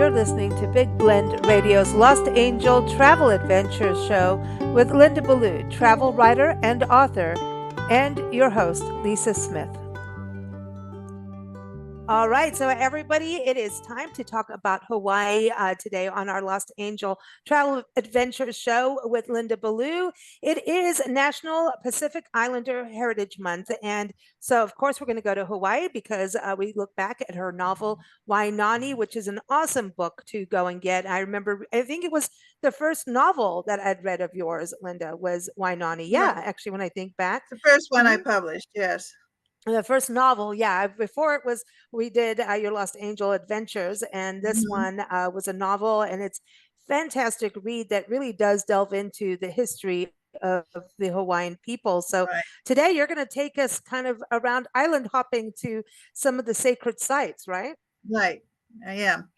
you're listening to Big Blend Radio's Lost Angel Travel Adventures show with Linda Ballou, travel writer and author, and your host, Lisa Smith. All right, so everybody, it is time to talk about Hawaii today on our Lost Angel Travel Adventures show with Linda Ballou. It is National Pacific Islander Heritage Month, and so of course we're going to go to Hawaii because we look back at her novel Wai-nani, which is an awesome book to go and get. I remember, I think it was the first novel that I'd read of yours, Linda, was Wai-nani. Yeah, actually, when I think back, the first one I published, yes. The first novel, yeah. Before it was, we did Your Lost Angel Adventures, and this one was a novel, and it's fantastic read that really does delve into the history of the Hawaiian people. So today you're going to take us kind of around island hopping to some of the sacred sites, right? Right, I am.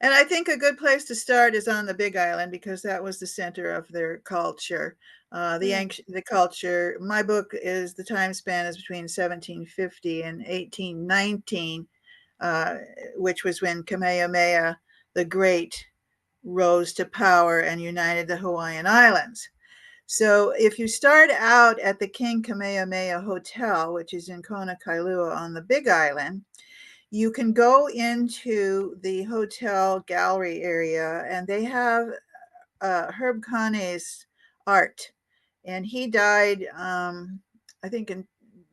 And I think a good place to start is on the Big Island because that was the center of their culture. The culture. My book is the time span is between 1750 and 1819, which was when Kamehameha the Great rose to power and united the Hawaiian Islands. So if you start out at the King Kamehameha Hotel, which is in Kona, Kailua on the Big Island, you can go into the hotel gallery area, and they have Herb Kane's art. And he died, I think, in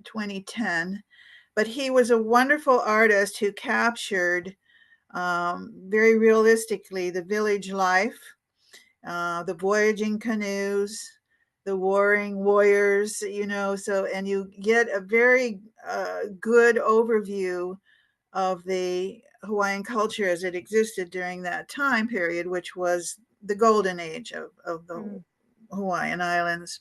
2010. But he was a wonderful artist who captured very realistically the village life, the voyaging canoes, the warring warriors, and you get a very good overview of the Hawaiian culture as it existed during that time period, which was the golden age of the Hawaiian Islands.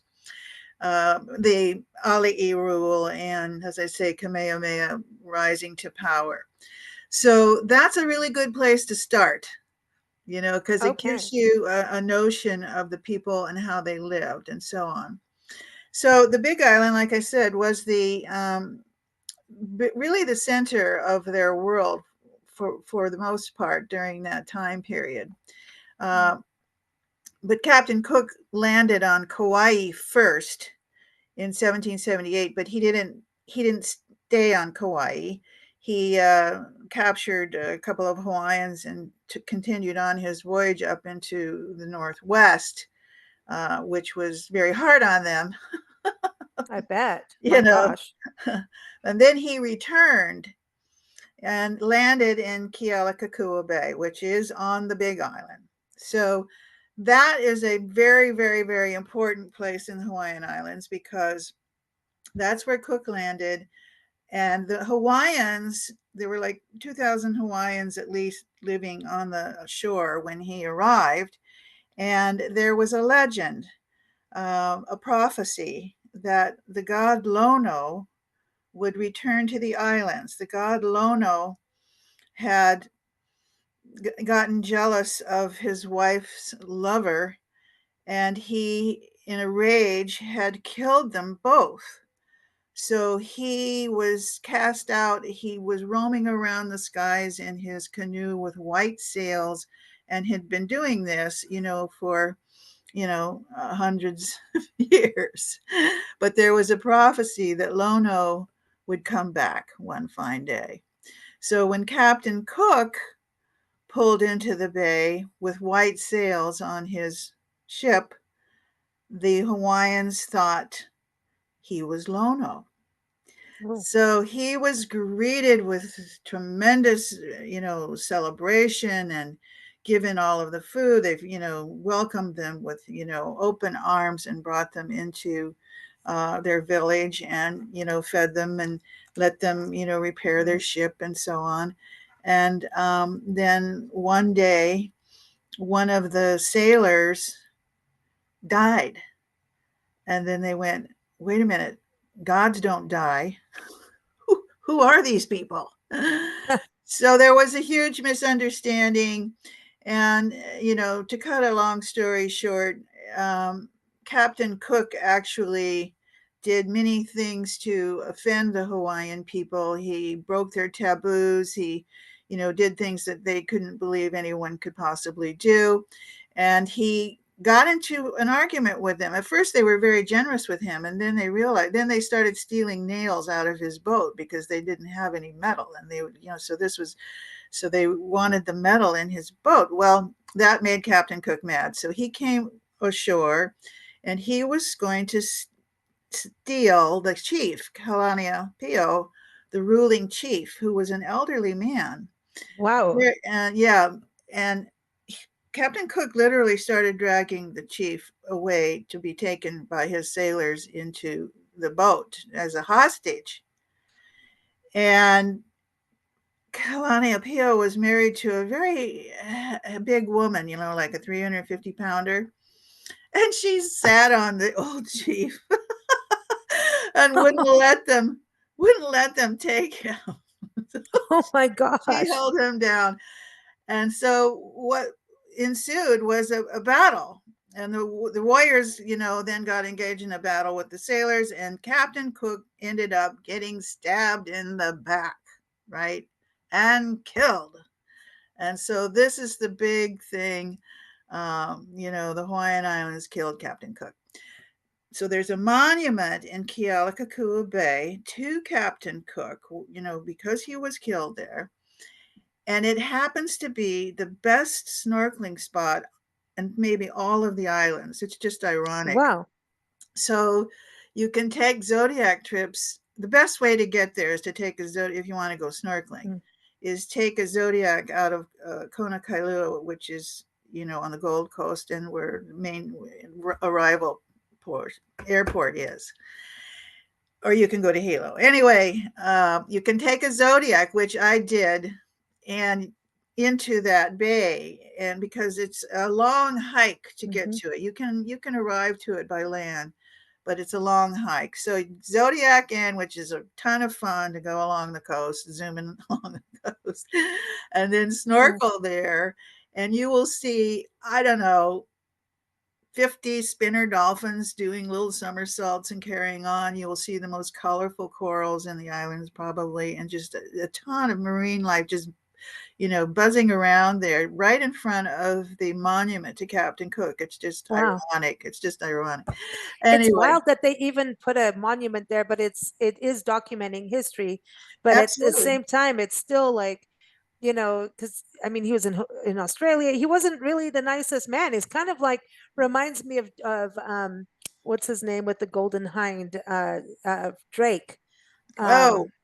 The Ali'i rule and, as I say, Kamehameha rising to power. So that's a really good place to start, because it gives you a notion of the people and how they lived and so on. So the Big Island, like I said, was really the center of their world for the most part during that time period. But Captain Cook landed on Kauai first in 1778, but he didn't stay on Kauai. He captured a couple of Hawaiians and continued on his voyage up into the Northwest, which was very hard on them. I bet. Gosh. And then he returned and landed in Kealakekua Bay, which is on the Big Island. So that is a very, very, very important place in the Hawaiian Islands because that's where Cook landed. And the Hawaiians, there were like 2,000 Hawaiians at least living on the shore when he arrived. And there was a legend, a prophecy that the god Lono would return to the islands. The god Lono had gotten jealous of his wife's lover, and he, in a rage, had killed them both. So he was cast out. He was roaming around the skies in his canoe with white sails and had been doing this, for hundreds of years. But there was a prophecy that Lono would come back one fine day. So when Captain Cook pulled into the bay with white sails on his ship, the Hawaiians thought he was Lono. So he was greeted with tremendous, celebration and given all of the food. They've, welcomed them with, open arms and brought them into their village and, fed them and let them, repair their ship and so on. And then one day, one of the sailors died. And then they went, wait a minute, gods don't die. Who are these people? So there was a huge misunderstanding. And, to cut a long story short, Captain Cook actually did many things to offend the Hawaiian people. He broke their taboos. He did things that they couldn't believe anyone could possibly do. And he got into an argument with them. At first, they were very generous with him, and then they started stealing nails out of his boat because they didn't have any metal, and they would, so they wanted the metal in his boat. Well, that made Captain Cook mad, so he came ashore, and he was going to steal the chief, Kalaniapio, the ruling chief, who was an elderly man. Wow. Yeah, and Captain Cook literally started dragging the chief away to be taken by his sailors into the boat as a hostage. And Kalaniapio was married to a very big woman, like a 350-pounder. And she sat on the old chief and wouldn't let them take him. Oh my She gosh. held him down. And so what ensued was a battle. And the warriors, then got engaged in a battle with the sailors, and Captain Cook ended up getting stabbed in the back, right? And killed. And so this is the big thing. The Hawaiian Islands killed Captain Cook. So there's a monument in Kealakekua Bay to Captain Cook, because he was killed there. And it happens to be the best snorkeling spot and maybe all of the islands. It's just ironic. Wow. So you can take Zodiac trips. The best way to get there is to take a Zodiac, if you want to go snorkeling, is take a Zodiac out of Kona Kailua, which is, on the Gold Coast, and where the main arrival airport is. Or you can go to Heiau. Anyway, you can take a Zodiac, which I did, and into that bay, and because it's a long hike to get to it. You can arrive to it by land, but it's a long hike. So Zodiac in, which is a ton of fun to go along the coast, zooming along the coast, and then snorkel there, and you will see, I don't know, 50 spinner dolphins doing little somersaults and carrying on. You will see the most colorful corals in the islands probably, and just a ton of marine life just buzzing around there right in front of the monument to Captain Cook. It's just ironic. It's just ironic. Anyway. It's wild that they even put a monument there, but it is documenting history. But Absolutely. at the same time, it's still like, because he was in Australia. He wasn't really the nicest man. He's kind of like, reminds me of what's his name with the golden hind, Drake.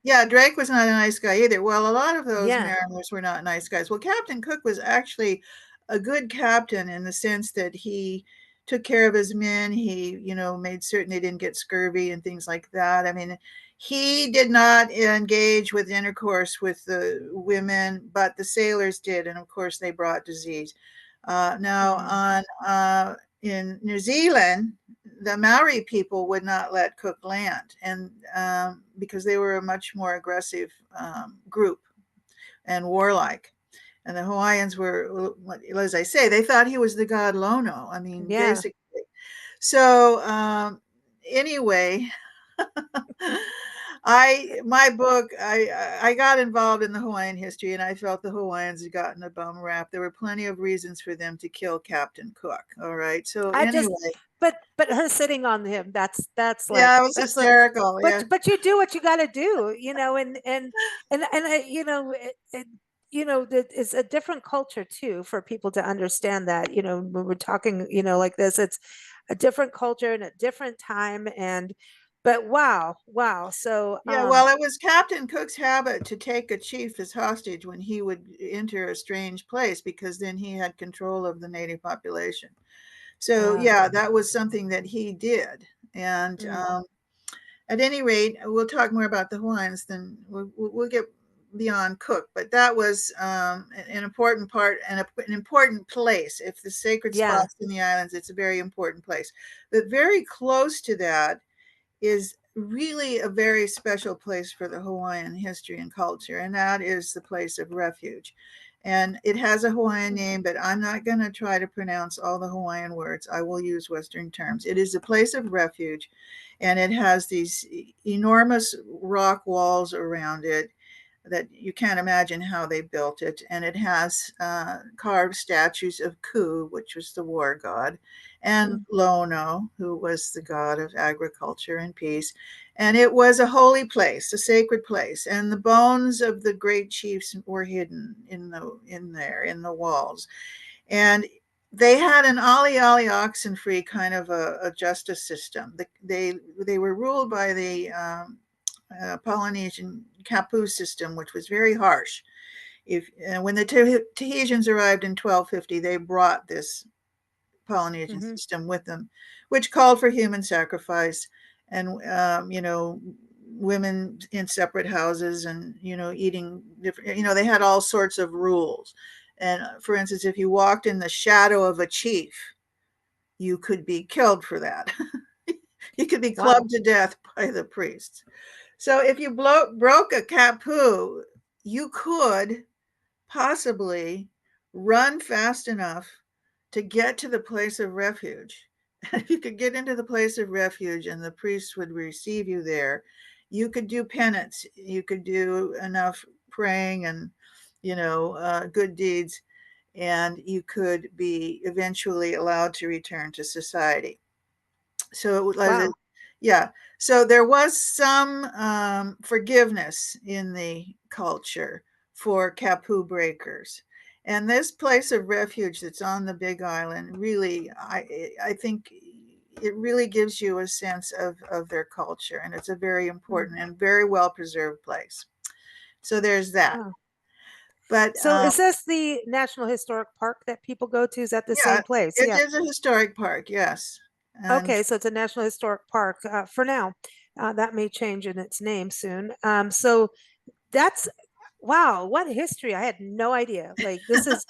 Yeah, Drake was not a nice guy either. Well, a lot of those mariners were not nice guys. Well, Captain Cook was actually a good captain in the sense that he took care of his men. He, made certain they didn't get scurvy and things like that. He did not engage with intercourse with the women, but the sailors did, and of course they brought disease. In New Zealand, the Maori people would not let Cook land, and because they were a much more aggressive group and warlike. And the Hawaiians were, as I say, they thought he was the god Lono. Basically. So anyway, my book, I got involved in the Hawaiian history, and I felt the Hawaiians had gotten a bum rap. There were plenty of reasons for them to kill Captain Cook. All right. So but her sitting on him, that's like, yeah, it was hysterical. But you do what you got to do, it's a different culture too for people to understand that, when we're talking, like this, it's a different culture and a different time. But wow. So well, it was Captain Cook's habit to take a chief as hostage when he would enter a strange place, because then he had control of the native population. So that was something that he did. And at any rate, we'll talk more about the Hawaiians, then we'll get beyond Cook. But that was an important part and an important place. If the sacred spots in the islands, it's a very important place. But very close to that is really a very special place for the Hawaiian history and culture, and that is the place of refuge. And it has a Hawaiian name, but I'm not going to try to pronounce all the Hawaiian words. I will use Western terms. It is a place of refuge, and it has these enormous rock walls around it. that you can't imagine how they built it. And it has carved statues of Ku, which was the war god, and Mm. Lono, who was the god of agriculture and peace. And it was a holy place, a sacred place. And the bones of the great chiefs were hidden in the walls. And they had an ali oxen free kind of a justice system. They were ruled by the Polynesian Kapu system, which was very harsh. When the Tahitians arrived in 1250, they brought this Polynesian Mm-hmm. system with them, which called for human sacrifice and women in separate houses, and eating different. They had all sorts of rules. And for instance, if you walked in the shadow of a chief, you could be killed for that. You could be Wow. clubbed to death by the priests. So if you broke a kapu, you could possibly run fast enough to get to the place of refuge. And if you could get into the place of refuge and the priest would receive you there, you could do penance. You could do enough praying and, good deeds, and you could be eventually allowed to return to society. So Wow. yeah. So there was some forgiveness in the culture for kapu breakers. And this place of refuge that's on the Big Island really, I think it really gives you a sense of their culture. And it's a very Mm. important and very well preserved place. So there's that. Wow. But So is this the National Historic Park that people go to? Is that the yeah, same place? it Yeah. is a historic park, yes. And Okay, so it's a National Historic Park for now. That may change in its name soon. So that's wow, what history. I had no idea. Like this is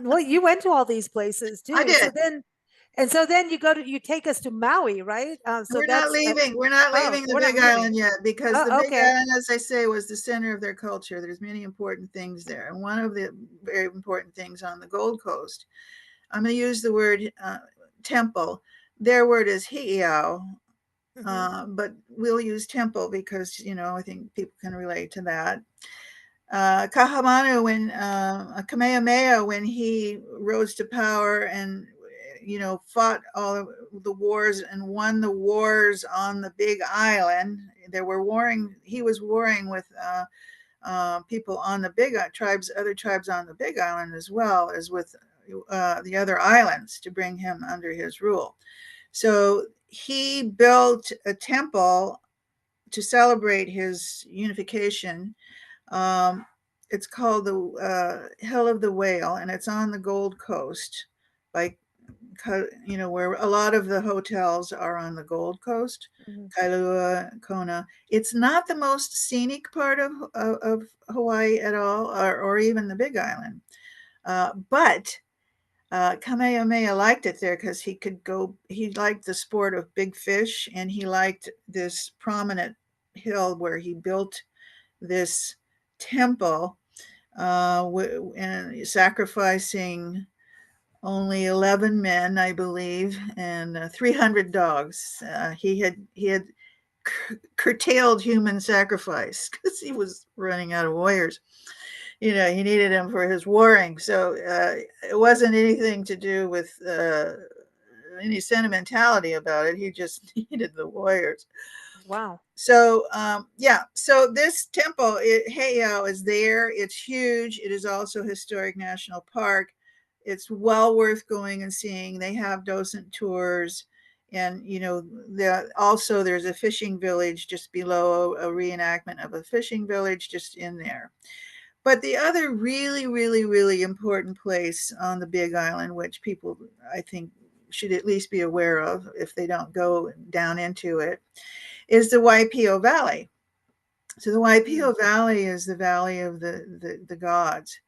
well, you went to all these places I too. did. So then you take us to Maui, right? So We're not that's leaving. We're not oh, leaving the we're not Big leaving. Island yet, because the Oh, Big okay. Island, as I say, was the center of their culture. There's many important things there. And one of the very important things on the Gold Coast, I'm going to use the word temple. Their word is Hikiau, Hmm. but we'll use temple because, I think people can relate to that. Kahamanu, when Kamehameha, when he rose to power and fought all the wars and won the wars on the Big Island. There were warring. He was warring with people on the other tribes on the Big Island, as well as with the other islands, to bring him under his rule. So he built a temple to celebrate his unification. um, it's called the Hill of the Whale, and it's on the Gold Coast, by where a lot of the hotels are on the Gold Coast, Hmm. Kailua, Kona. It's not the most scenic part of Hawaii at all, or even the Big Island, but Kamehameha liked it there because he could go. He liked the sport of big fish, and he liked this prominent hill where he built this temple, and sacrificing only 11 men, I believe, and 300 dogs. He had curtailed human sacrifice because he was running out of warriors. He needed him for his warring. So it wasn't anything to do with any sentimentality about it. He just needed the warriors. Wow. So yeah, so this temple, Heiau, is there. It's huge. It is also a historic national park. It's well worth going and seeing. They have docent tours, and also there's a fishing village just below, a reenactment of a fishing village just in there. But the other really, really, really important place on the Big Island, which people, I think, should at least be aware of if they don't go down into it, is the Waipio Valley. So the Mm. Waipio Valley is the valley of the gods,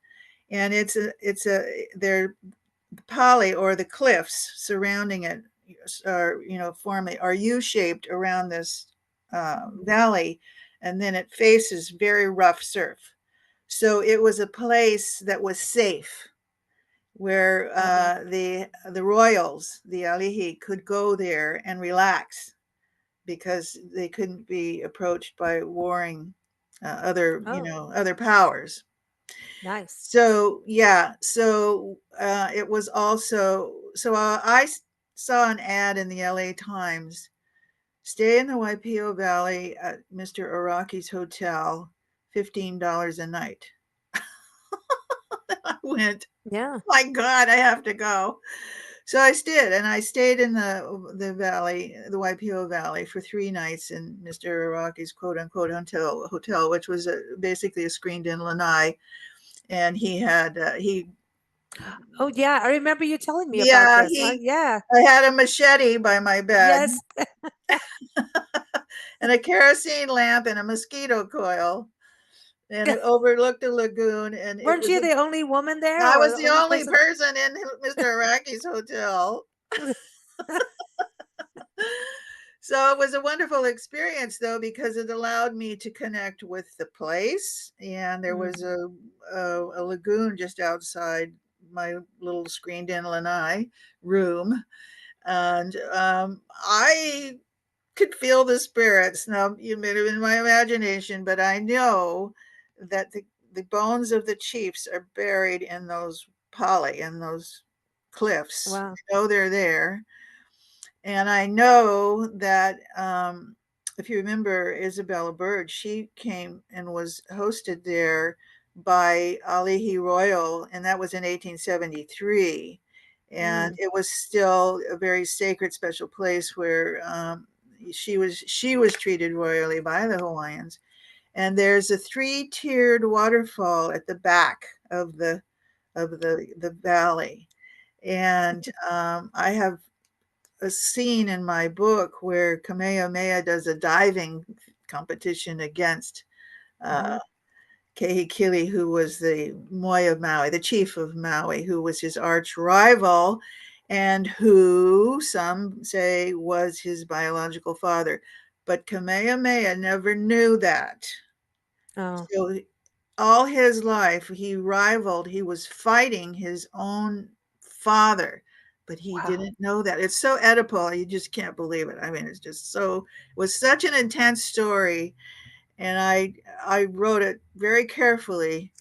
and they're Pali, or the cliffs surrounding it, are U-shaped around this valley, and then it faces very rough surf. So it was a place that was safe, where Okay. the royals, the alihi, could go there and relax because they couldn't be approached by warring Oh, other powers. nice. So yeah, so it was also so saw an ad in the LA Times. Stay in the Waipio Valley at Mr. Araki's hotel, $15 a night. I went, Yeah. my God, I have to go. So I did, and I stayed in the valley, the Waipio Valley, for 3 nights in Mr. Araki's quote unquote hotel, which was basically a screened-in lanai, and he Oh, yeah. I remember you telling me about yeah this. he Yeah. I had a machete by my bed Yes. and a kerosene lamp and a mosquito coil, and it overlooked the lagoon, and it Weren't was you the only woman there I or was the the only only person? person in Mr. Araki's hotel. So it was a wonderful experience, though, because it allowed me to connect with the place. And there was Mm. a lagoon just outside my little screened in lanai room. And I could feel the spirits. Now, you made it in my imagination, but I know that the bones of the chiefs are buried in those Pali, in those cliffs. Wow. I know they're there. And I know that if you remember Isabella Bird, she came and was hosted there by Alihi Royal, and that was in 1873. And Mm. it was still a very sacred, special place where she was treated royally by the Hawaiians. And there's a three-tiered waterfall at the back of the valley. And I have a scene in my book where Kamehameha does a diving competition against uh, Hmm. Kehikili, who was the moi of Maui, the chief of Maui, who was his arch rival, and who some say was his biological father. But Kamehameha never knew that. Oh, So all his life he was fighting his own father, but he wow. didn't know that. It's so Oedipal, you just can't believe it. I mean, it's just so, it was such an intense story, and I wrote it very carefully.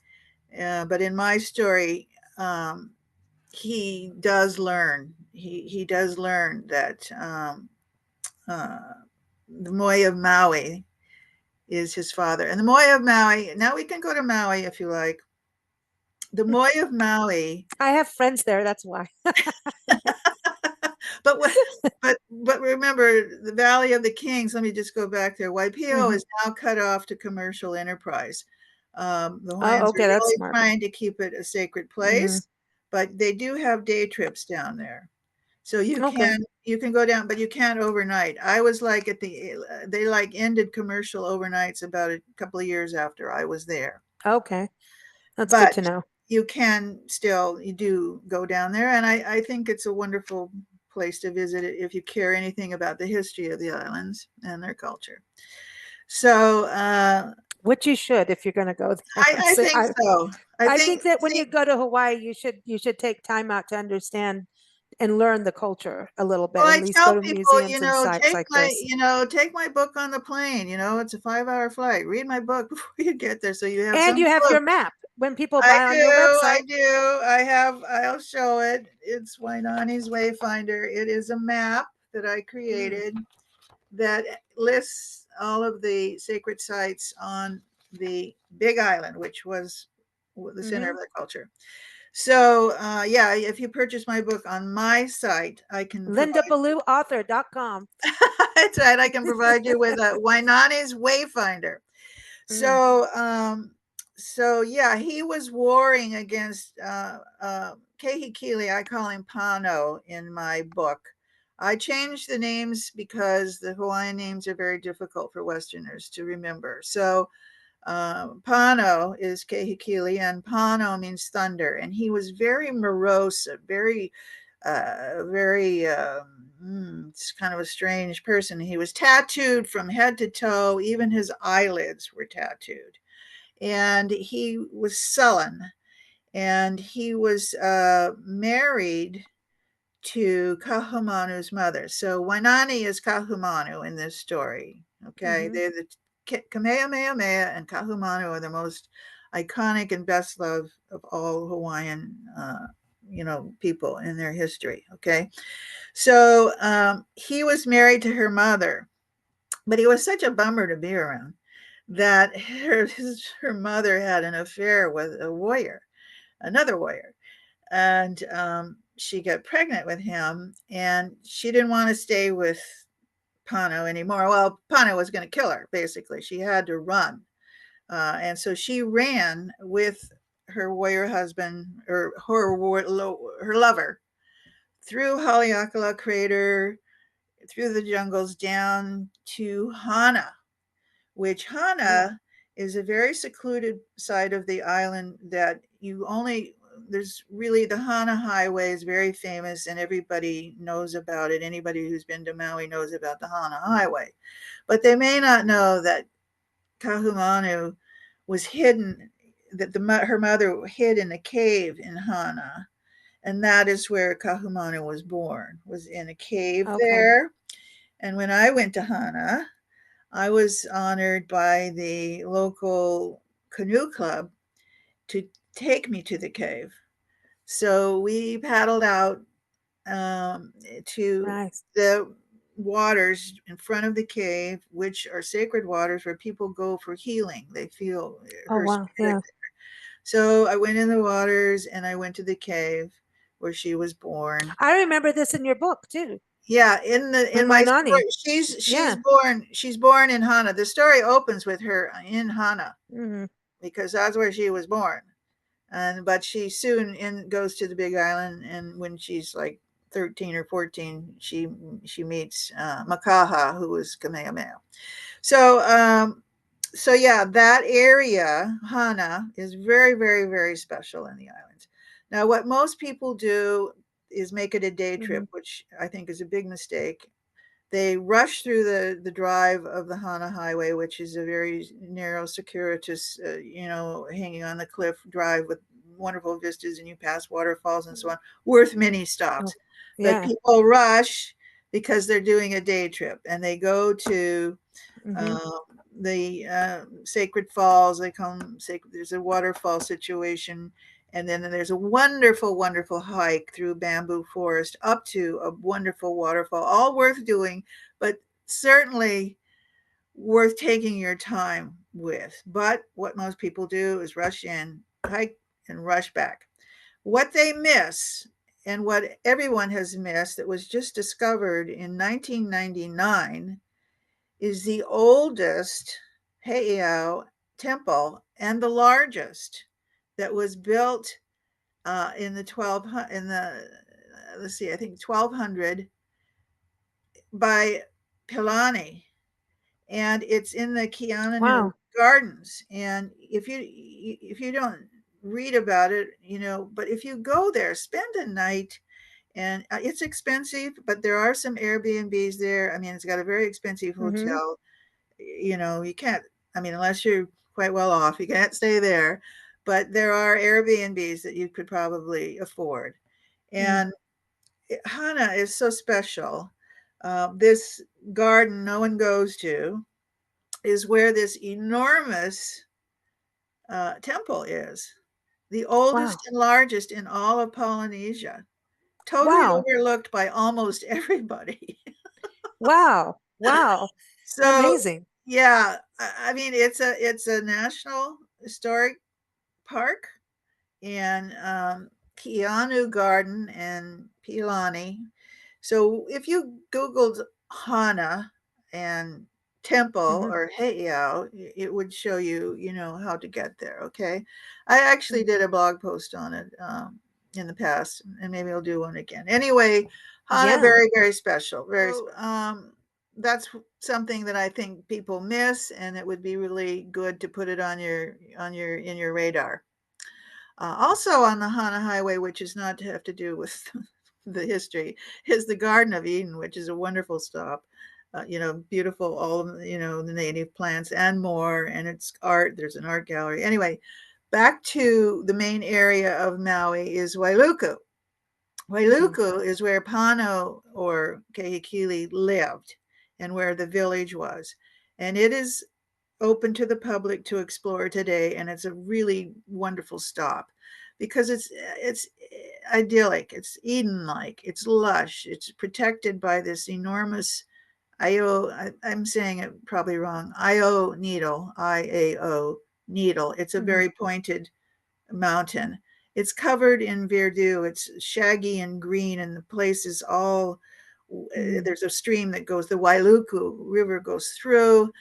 But in my story, um, he does learn. He does learn that uh, the Moi of Maui is his father, and the Moi of Maui. Now we can go to Maui if you like. The Moi of Maui, I have friends there. That's why. but what, but remember the Valley of the Kings. Let me just go back there. Waipio Hmm. is now cut off to commercial enterprise. The Oh, Hawaiians are okay. That's really smart. trying to keep it a sacred Hmm. place, but they do have day trips down there. So you Okay. can you can go down, but you can't overnight. I was like they like ended commercial overnights about a couple of years after I was there. Okay. That's good But to know. you do go down there, and I think it's a wonderful place to visit if you care anything about the history of the islands and their culture. So Which you should if you're going to go there. I think so. I I think think that when see, you go to Hawaii, you should take time out to understand and learn the culture a little bit. well, At I least go tell to people, museums and sites like this. take my book on the plane. It's a 5 hour flight. Read my book before you get there, so you have And some you have clue. your map when people I buy on your do, I website. do. I'll show it. It's Wai-nani's Wayfinder. It is a map that I Mm, created that lists all of the sacred sites on the Big Island, which was the center of hmm. the culture. So, yeah, if you purchase my book on my site, I can provide. LindaBallouAuthor.com. That's right. I can provide you with a Wai-nani's Wayfinder. Mm, So, so yeah, he was warring against Kehikili. I call him Pano in my book. I changed the names because the Hawaiian names are very difficult for Westerners to remember. So Pano is Kehikili, and Pano means thunder. And he was very morose, it's kind of a strange person. He was tattooed from head to toe, even his eyelids were tattooed. And he was sullen, and he was married to Kahumanu's mother. So Wai-nani is Kahumanu in this story. Okay, hmm. they're Kamehameha and Kahumanu are the most iconic and best loved of all Hawaiian, people in their history. Okay. So he was married to her mother, but he was such a bummer to be around that her mother had an affair with another warrior, and she got pregnant with him, and she didn't want to stay with Pano anymore. Well, Pano was going to kill her, basically. She had to run. And so she ran with her warrior husband, or her lover, through Haleakala Crater, through the jungles down to Hana, which Hana is a very secluded side of the island that there's really the Hana Highway is very famous and everybody knows about it. Anybody who's been to Maui knows about the Hana Highway, but they may not know that Kahumanu was hidden, that her mother hid in a cave in Hana, and that is where Kahumanu was born, was in a cave there. And when I went to Hana, I was honored by the local canoe club to take me to the cave. So we paddled out to the waters in front of the cave, which are sacred waters where people go for healing. They feel her spirit there. So I went in the waters and I went to the cave where she was born. I remember this in your book too. Yeah, in my Wai-nani. story, she's born in Hana. The story opens with her in Hana because that's where she was born. But she soon goes to the Big Island, and when she's like 13 or 14, she meets Makaha, who was Kamehameha. So yeah, that area, Hana, is very, very, very special in the islands. Now, what most people do is make it a day trip, which I think is a big mistake. They rush through the drive of the Hana Highway, which is a very narrow, circuitous, hanging on the cliff drive with wonderful vistas, and you pass waterfalls and so on, worth many stops. But people rush because they're doing a day trip, and they go to the sacred falls. They come sacred. There's a waterfall situation. And then there's a wonderful, wonderful hike through bamboo forest up to a wonderful waterfall, all worth doing, but certainly worth taking your time with. But what most people do is rush in, hike, and rush back. What they miss, and what everyone has missed, that was just discovered in 1999, is the oldest Heiau temple and the largest, that was built in the 1200 by Pilani, and it's in the Kealakekua Gardens. And if you don't read about it, but if you go there, spend a night, and it's expensive, but there are some Airbnbs there. I mean, it's got a very expensive hotel. You can't, unless you're quite well off, you can't stay there. But there are Airbnbs that you could probably afford. And Hana is so special. This garden no one goes to is where this enormous temple is, the oldest and largest in all of Polynesia, totally overlooked by almost everybody. Wow. So amazing. Yeah, it's a national historic park, and Keanu Garden and Pilani. So if you Googled Hana and temple or Heiau, it would show you, how to get there. Okay. I actually did a blog post on it in the past, and maybe I'll do one again. Anyway, Hana, very, very special. That's something that I think people miss, and it would be really good to put it on in your radar. Also on the Hana Highway, which is not to have to do with the history, is the Garden of Eden, which is a wonderful stop. Beautiful, all of the native plants and more, and it's art. There's an art gallery. Anyway, back to the main area of Maui is Wailuku. Wailuku is where Pano or Kahekili lived, and where the village was, and it is open to the public to explore today, and it's a really wonderful stop because it's idyllic, it's Eden-like, it's lush, it's protected by this enormous I'm saying it probably wrong. IAO needle. It's a very pointed mountain. It's covered in verdure. It's shaggy and green, and the place is all. There's a stream that goes. The Wailuku River goes through.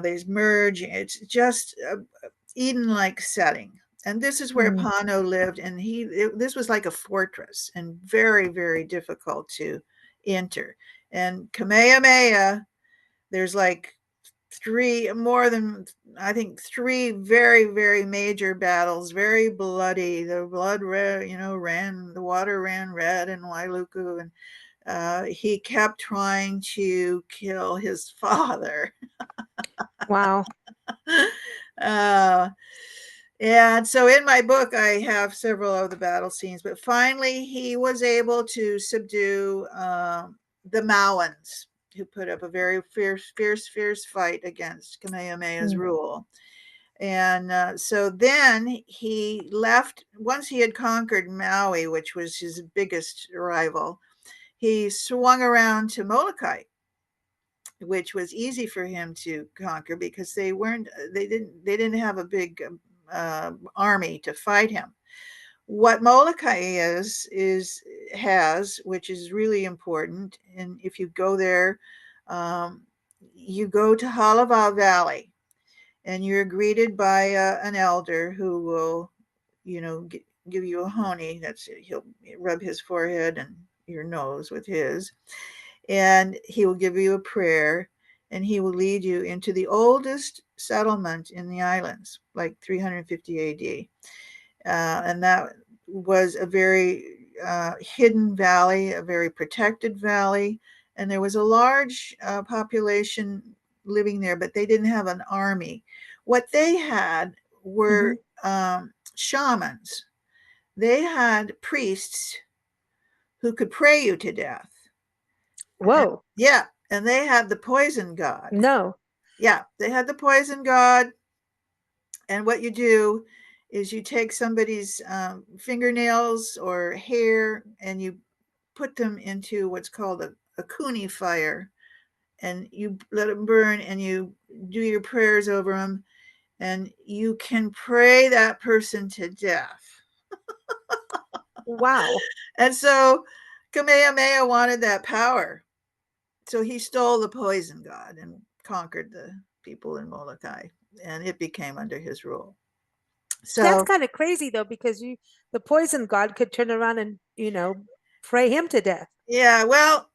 They merge. It's just a Eden-like setting. And this is where Pano lived, and this was like a fortress and very, very difficult to enter. And Kamehameha, there's like more than I think three very, very major battles, very bloody. The blood ran, the water ran red in Wailuku, and he kept trying to kill his father. Wow. And so in my book, I have several of the battle scenes, but finally he was able to subdue the Mauans, who put up a very fierce fight against Kamehameha's rule. And so then he left, once he had conquered Maui, which was his biggest rival, he swung around to Moloka'i, which was easy for him to conquer because they didn't have a big army to fight him. What Moloka'i has, which is really important, and if you go there, you go to Halawa Valley, and you're greeted by an elder who will, give you a honey. He'll rub his forehead and your nose with his, and he will give you a prayer, and he will lead you into the oldest settlement in the islands, like 350 AD. And that was a very hidden valley, a very protected valley, and there was a large population living there, but they didn't have an army. What they had were shamans. They had priests who could pray you to death. Whoa. Yeah. And they had the poison god. No. Yeah. They had the poison god. And what you do is you take somebody's fingernails or hair and you put them into what's called a kuni fire, and you let them burn, and you do your prayers over them, and you can pray that person to death. Wow. And so Kamehameha wanted that power. So he stole the poison god and conquered the people in Moloka'i, and it became under his rule. So that's kind of crazy though, because the poison god could turn around and, pray him to death. Yeah, well,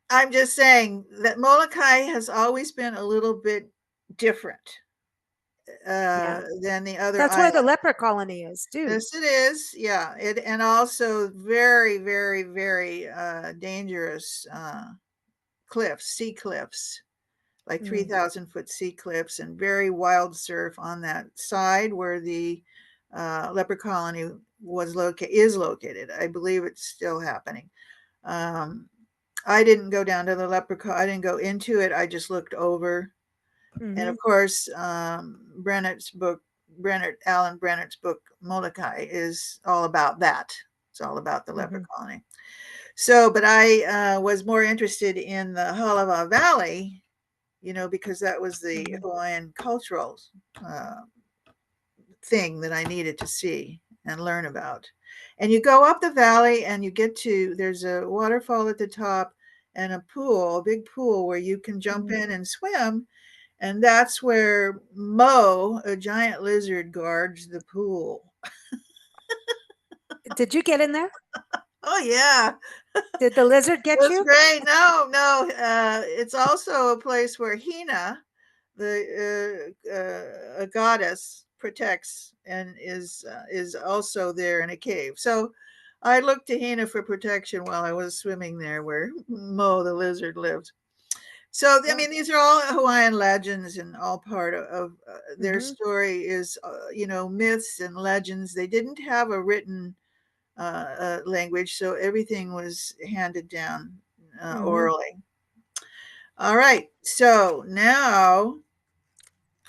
I'm just saying that Moloka'i has always been a little bit different than the other That's islands. where the leper colony is too. Yes, it is. Yeah, and also very, very, very dangerous cliffs, sea cliffs, like 3,000-foot sea cliffs, and very wild surf on that side where the leper colony is located. I believe it's still happening. I didn't go down to the leper colony. I didn't go into it. I just looked over. And of course, Alan Brennett's book, Moloka'i, is all about that. It's all about the leper colony. So, but I was more interested in the Halawa Valley, because that was the Hawaiian cultural thing that I needed to see and learn about. And you go up the valley and you get to, there's a waterfall at the top and a big pool where you can jump in and swim. And that's where Mo, a giant lizard, guards the pool. Did you get in there? Oh, yeah. Did the lizard get you? That's great. No. It's also a place where Hina, a goddess, protects and is also there in a cave. So I looked to Hina for protection while I was swimming there where Mo, the lizard, lived. So, I mean, these are all Hawaiian legends, and all part of their story is, myths and legends. They didn't have a written language, so everything was handed down orally. All right. So now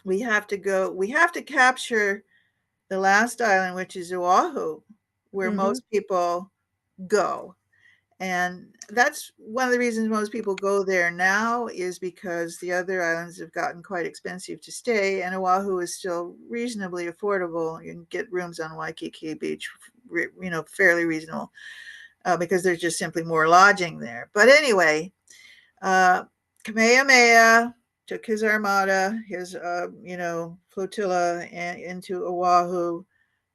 we have to capture the last island, which is Oahu, where Mm-hmm. most people go. And that's one of the reasons most people go there now, is because the other islands have gotten quite expensive to stay, and Oahu is still reasonably affordable. You can get rooms on Waikiki Beach, fairly reasonable, because there's just simply more lodging there. But anyway, Kamehameha took his armada, his flotilla, into Oahu,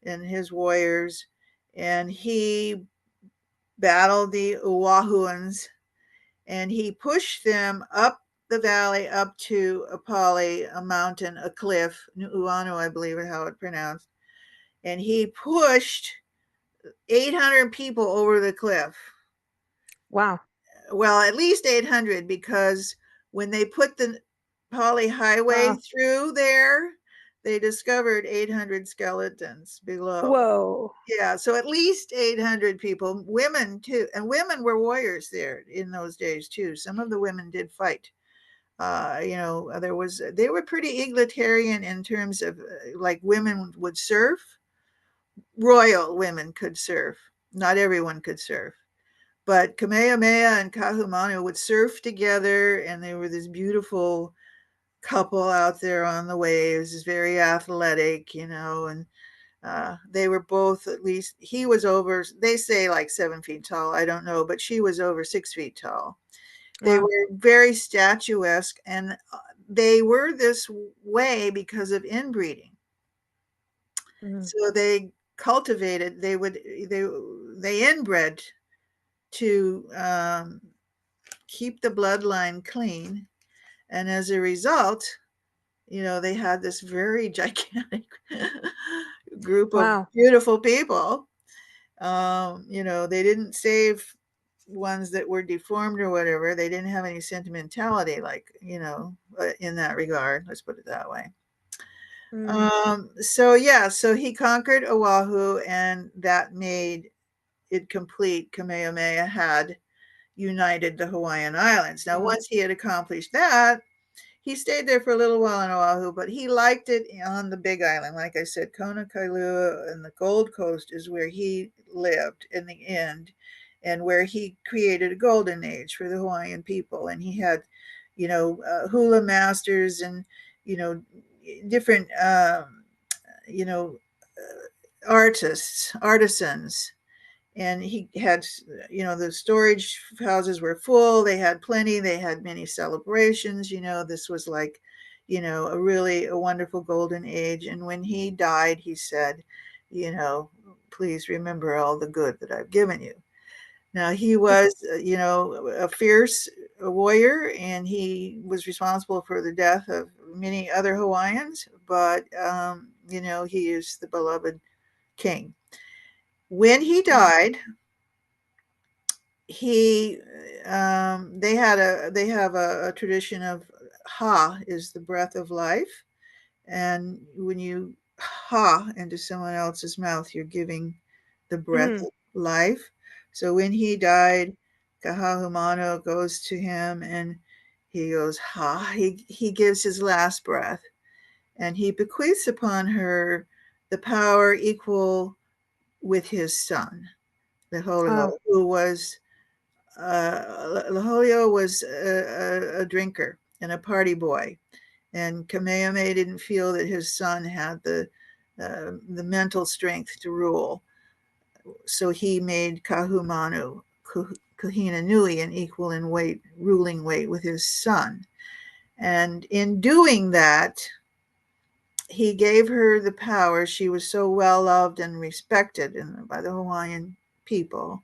and his warriors, and he battled the Oahuans, and he pushed them up the valley, up to a Pali, a mountain, a cliff, Nu'uanu, I believe is how it's pronounced. And he pushed 800 people over the cliff. Wow. Well, at least 800, because when they put the Pali Highway through there, they discovered 800 skeletons below. Whoa. Yeah, so at least 800 people, women too, and women were warriors there in those days too. Some of the women did fight. They were pretty egalitarian in terms of like women would serve. Royal women could serve. Not everyone could serve. But Kamehameha and Kahumanu would surf together, and they were this beautiful couple out there on the waves, very athletic, and they were both, at least he was over, they say like 7 feet tall, I don't know, but she was over 6 feet tall. They Wow. were very statuesque, and they were this way because of inbreeding. Mm-hmm. So they cultivated, they inbred to keep the bloodline clean, and as a result, they had this very gigantic group of Wow. beautiful people. They didn't save ones that were deformed or whatever. They didn't have any sentimentality, like, in that regard. Let's put it that way. So he conquered Oahu, and that made it complete. Kamehameha had united the Hawaiian Islands. Now, once he had accomplished that, he stayed there for a little while in Oahu, but he liked it on the Big Island. Like I said, Kona Kailua and the Gold Coast is where he lived in the end, and where he created a golden age for the Hawaiian people. And he had, hula masters, and, different, artisans. And he had, the storage houses were full. They had plenty. They had many celebrations. This was like, a wonderful golden age. And when he died, he said, please remember all the good that I've given you. Now, he was, a fierce warrior, and he was responsible for the death of many other Hawaiians, but, he is the beloved king. When he died, they have a tradition of ha is the breath of life, and when you ha into someone else's mouth, you're giving the breath of life. So when he died, Kahahumano goes to him, and he goes ha. He gives his last breath, and he bequeaths upon her the power equal with his son, the Holio, who was Laholio was a drinker and a party boy, and Kamehameha didn't feel that his son had the mental strength to rule, so he made Kahumanu Kahina Nui an equal in weight, ruling weight with his son, and in doing that, he gave her the power. She was so well loved and respected by the Hawaiian people.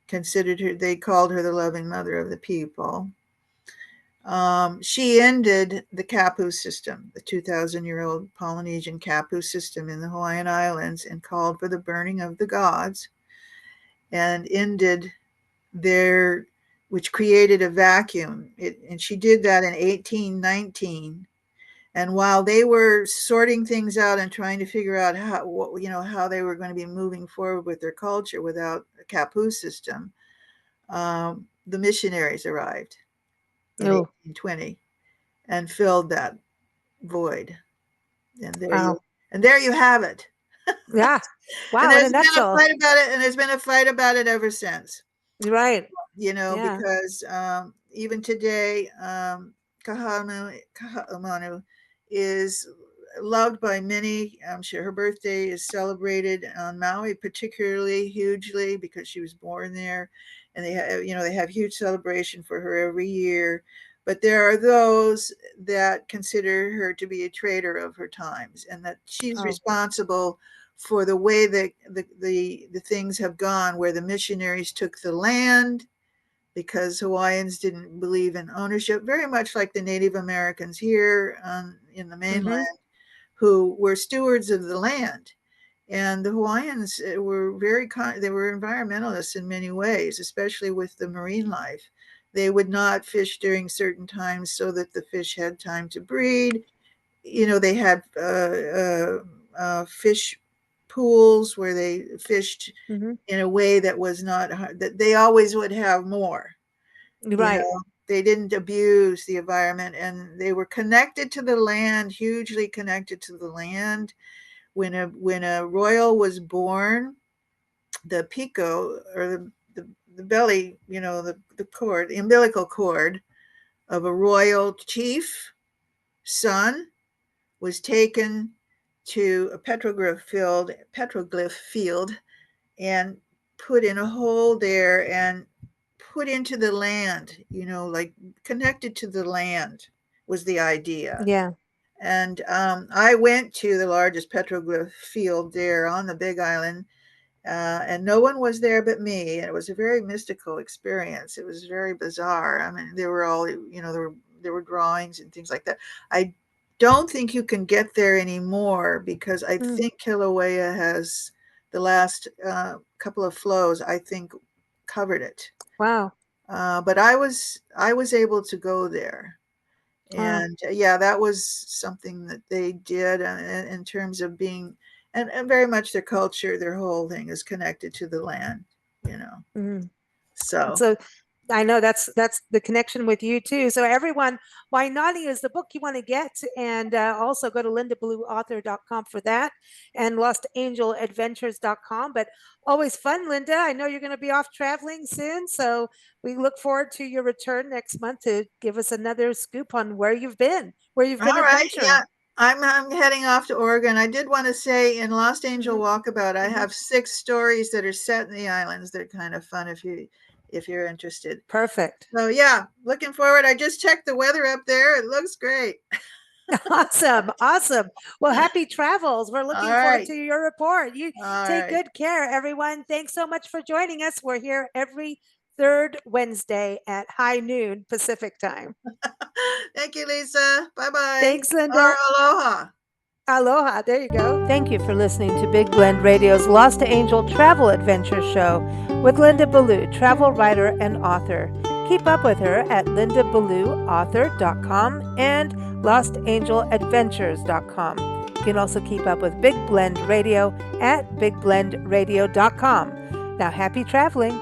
Considered her, they called her the loving mother of the people. She ended the kapu system, the 2,000-year-old Polynesian kapu system in the Hawaiian Islands, and called for the burning of the gods, and ended their, which created a vacuum. And she did that in 1819. And while they were sorting things out and trying to figure out how they were going to be moving forward with their culture without a kapu system, the missionaries arrived in 1820 and filled that void. And Wow. there you have it. Yeah. And Wow. In a there's been a nutshell. fight about it, and there's been a fight about it ever since. Right. Yeah. Because even today, Kahaumanu is loved by many. I'm sure her birthday is celebrated on Maui, particularly hugely because she was born there, and they have huge celebration for her every year. But there are those that consider her to be a traitor of her times, and that she's Oh. responsible for the way that the things have gone, where the missionaries took the land because Hawaiians didn't believe in ownership, very much like the Native Americans here in the Mm-hmm. mainland, who were stewards of the land. And the Hawaiians were they were environmentalists in many ways, especially with the marine life. They would not fish during certain times so that the fish had time to breed. They had fish pools where they fished Mm-hmm. in a way that was not that they always would have more. you Right. know they didn't abuse the environment, and they were connected to the land, hugely connected to the land. When a royal was born, the pico, or the belly, the cord, the umbilical cord of a royal chief son was taken to a petroglyph field and put in a hole there and put into the land, like connected to the land was the idea. Yeah. And I went to the largest petroglyph field there on the Big Island, and no one was there but me. And it was a very mystical experience. It was very bizarre. I mean, there were all, there were drawings and things like that. I don't think you can get there anymore because I Mm. think Kilauea has the last couple of flows, I think, covered it. Wow. But I was able to go there, Wow. and yeah, that was something that they did in terms of being, and very much their culture, their whole thing is connected to the land, you know. Mm. So, So I know that's the connection with you too. So everyone, Wai-nani is the book you want to get, and also go to lindablueauthor.com for that, and lostangeladventures.com. But always fun, Linda. I know you're going to be off traveling soon, so we look forward to your return next month to give us another scoop on where you've been all right, adventuring. yeah. I'm heading off to Oregon. I did want to say in Lost Angel Mhm, Walkabout, I mhm. have 6 stories that are set in the islands. They're kind of fun if you're interested. Perfect. So yeah, looking forward. I just checked the weather up there. It looks great. Awesome. Awesome. Well, happy travels. We're All looking forward right. to your report. You All take right. good care, everyone. Thanks so much for joining us. We're here every third Wednesday at high noon Pacific time. Thank you, Lisa. Bye-bye. Thanks, Or Linda. aloha. Aloha. There you go. Thank you for listening to Big Blend Radio's Lost Angel Travel Adventure Show with Linda Ballou, travel writer and author. Keep up with her at lindablueauthor.com and lostangeladventures.com. You can also keep up with Big Blend Radio at bigblendradio.com. Now, happy traveling.